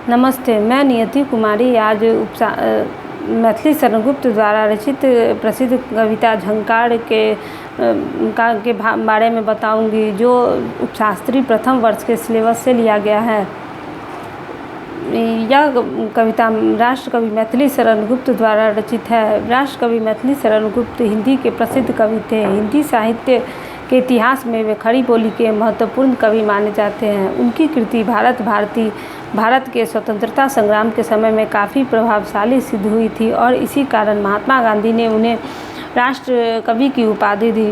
नमस्ते, मैं नियति कुमारी आज मैथिली शरण गुप्त द्वारा रचित प्रसिद्ध कविता झंकार के बारे में बताऊंगी, जो उपशास्त्री प्रथम वर्ष के सिलेबस से लिया गया है। यह कविता राष्ट्रकवि मैथिली शरण गुप्त द्वारा रचित है। राष्ट्रकवि मैथिली शरण गुप्त हिंदी के प्रसिद्ध कवि थे। हिंदी साहित्य के इतिहास में वे खड़ी बोली के महत्वपूर्ण कवि माने जाते हैं। उनकी कृति भारत के स्वतंत्रता संग्राम के समय में काफ़ी प्रभावशाली सिद्ध हुई थी और इसी कारण महात्मा गांधी ने उन्हें राष्ट्र कवि की उपाधि दी।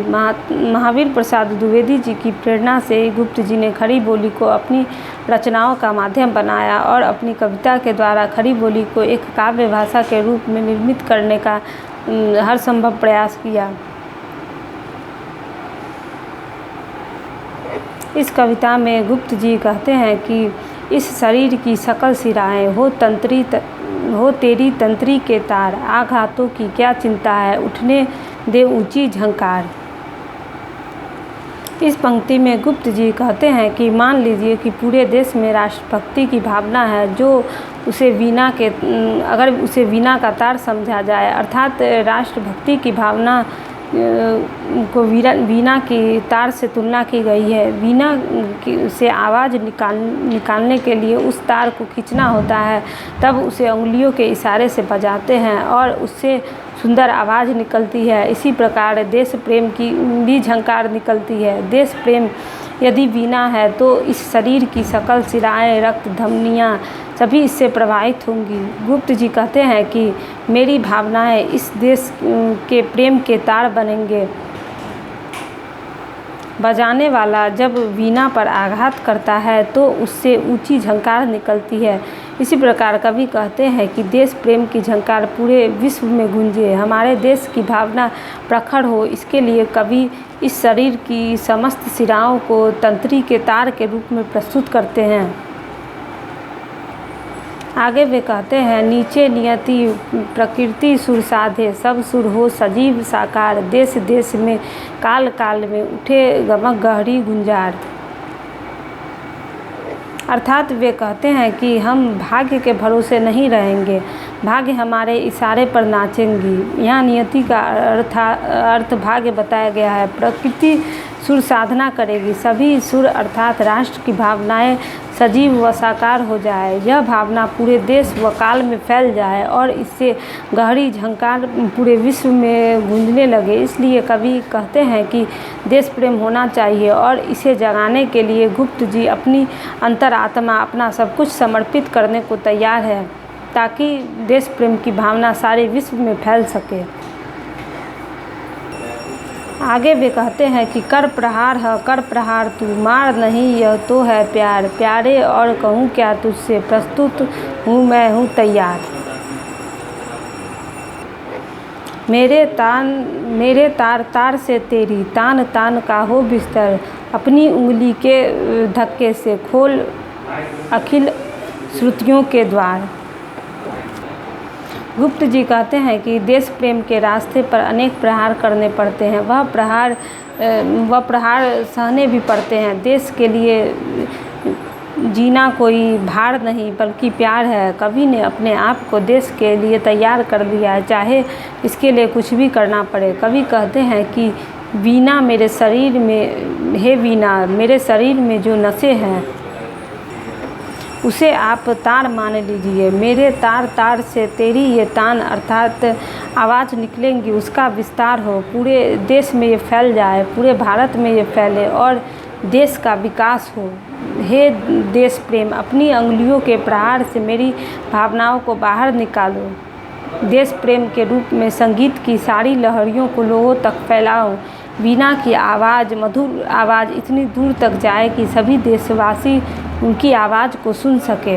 महावीर प्रसाद द्विवेदी जी की प्रेरणा से गुप्त जी ने खड़ी बोली को अपनी रचनाओं का माध्यम बनाया और अपनी कविता के द्वारा खड़ी बोली को एक काव्य भाषा के रूप में निर्मित करने का हर संभव प्रयास किया। इस कविता में गुप्त जी कहते हैं कि इस शरीर की सकल सिराएं हो तेरी तंत्री के तार, आघातों की क्या चिंता है, उठने दे ऊंची झंकार। इस पंक्ति में गुप्त जी कहते हैं कि मान लीजिए कि पूरे देश में राष्ट्रभक्ति की भावना है, जो अगर उसे वीणा का तार समझा जाए, अर्थात राष्ट्रभक्ति की भावना को वीणा की तार से तुलना की गई है। वीणा से आवाज़ निकालने के लिए उस तार को खींचना होता है, तब उसे उंगलियों के इशारे से बजाते हैं और उससे सुंदर आवाज़ निकलती है। इसी प्रकार देश प्रेम की भी झंकार निकलती है। देश प्रेम यदि वीणा है तो इस शरीर की सकल सिराएं, रक्त धमनियाँ सभी इससे प्रभावित होंगी। गुप्त जी कहते हैं कि मेरी भावनाएं इस देश के प्रेम के तार बनेंगे। बजाने वाला जब वीणा पर आघात करता है तो उससे ऊंची झंकार निकलती है। इसी प्रकार कवि कहते हैं कि देश प्रेम की झंकार पूरे विश्व में गूंजे, हमारे देश की भावना प्रखर हो। इसके लिए कवि इस शरीर की समस्त सिराओं को तंत्री के तार के रूप में प्रस्तुत करते हैं। आगे वे कहते हैं, नीचे नियति प्रकृति सुर साधे, सब सुर हो सजीव साकार, देश देश में काल काल में उठे गमक गहरी गुंजार। अर्थात वे कहते हैं कि हम भाग्य के भरोसे नहीं रहेंगे, भाग्य हमारे इशारे पर नाचेंगी। यहाँ नियति का अर्थ भाग्य बताया गया है। प्रकृति सुर साधना करेगी, सभी सुर अर्थात राष्ट्र की भावनाएं सजीव व साकार हो जाए, यह भावना पूरे देश व काल में फैल जाए और इससे गहरी झंकार पूरे विश्व में गूंजने लगे। इसलिए कवि कहते हैं कि देश प्रेम होना चाहिए और इसे जगाने के लिए गुप्त जी अपनी अंतरात्मा, अपना सब कुछ समर्पित करने को तैयार है, ताकि देश प्रेम की भावना सारे विश्व में फैल सके। आगे वे कहते हैं कि कर प्रहार है कर प्रहार तू, मार नहीं यह तो है प्यार, प्यारे और कहूँ क्या तुझसे, प्रस्तुत हूँ मैं हूँ तैयार। मेरे तार तार से तेरी, तान तान का हो बिस्तर, अपनी उंगली के धक्के से खोल अखिल श्रुतियों के द्वार। गुप्त जी कहते हैं कि देश प्रेम के रास्ते पर अनेक प्रहार करने पड़ते हैं, वह प्रहार सहने भी पड़ते हैं। देश के लिए जीना कोई भार नहीं बल्कि प्यार है। कवि ने अपने आप को देश के लिए तैयार कर दिया है, चाहे इसके लिए कुछ भी करना पड़े। कवि कहते हैं कि वीणा मेरे शरीर में है, वीणा मेरे शरीर में जो नसें हैं उसे आप तार मान लीजिए। मेरे तार तार से तेरी ये तान, अर्थात आवाज़ निकलेंगी, उसका विस्तार हो, पूरे देश में ये फैल जाए, पूरे भारत में ये फैले और देश का विकास हो। हे देश प्रेम, अपनी अंगुलियों के प्रहार से मेरी भावनाओं को बाहर निकालो। देश प्रेम के रूप में संगीत की सारी लहरियों को लोगों तक फैलाओ। वीणा की आवाज़, मधुर आवाज़ इतनी दूर तक जाए कि सभी देशवासी उनकी आवाज़ को सुन सके।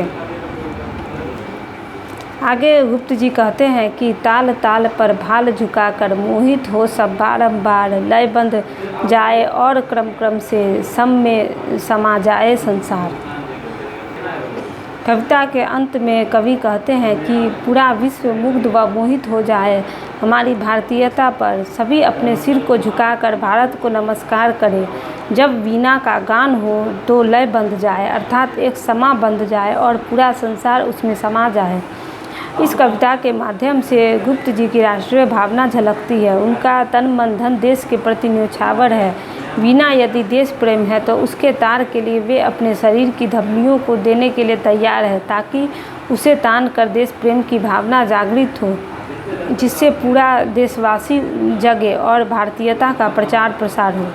आगे गुप्त जी कहते हैं कि ताल ताल पर भाल झुकाकर मोहित हो सब बारंबार, लय बंध जाए और क्रम क्रम से सम में समा जाए संसार। कविता के अंत में कवि कहते हैं कि पूरा विश्व मुग्ध व मोहित हो जाए हमारी भारतीयता पर, सभी अपने सिर को झुकाकर भारत को नमस्कार करें। जब वीणा का गान हो तो लय बंध जाए, अर्थात एक समा बंध जाए और पूरा संसार उसमें समा जाए। इस कविता के माध्यम से गुप्त जी की राष्ट्रीय भावना झलकती है। उनका तन मन धन देश के प्रति न्योछावर है। वीणा यदि देश प्रेम है तो उसके तार के लिए वे अपने शरीर की धमनियों को देने के लिए तैयार है, ताकि उसे तान कर देश प्रेम की भावना जागृत हो, जिससे पूरा देशवासी जगे और भारतीयता का प्रचार प्रसार हो।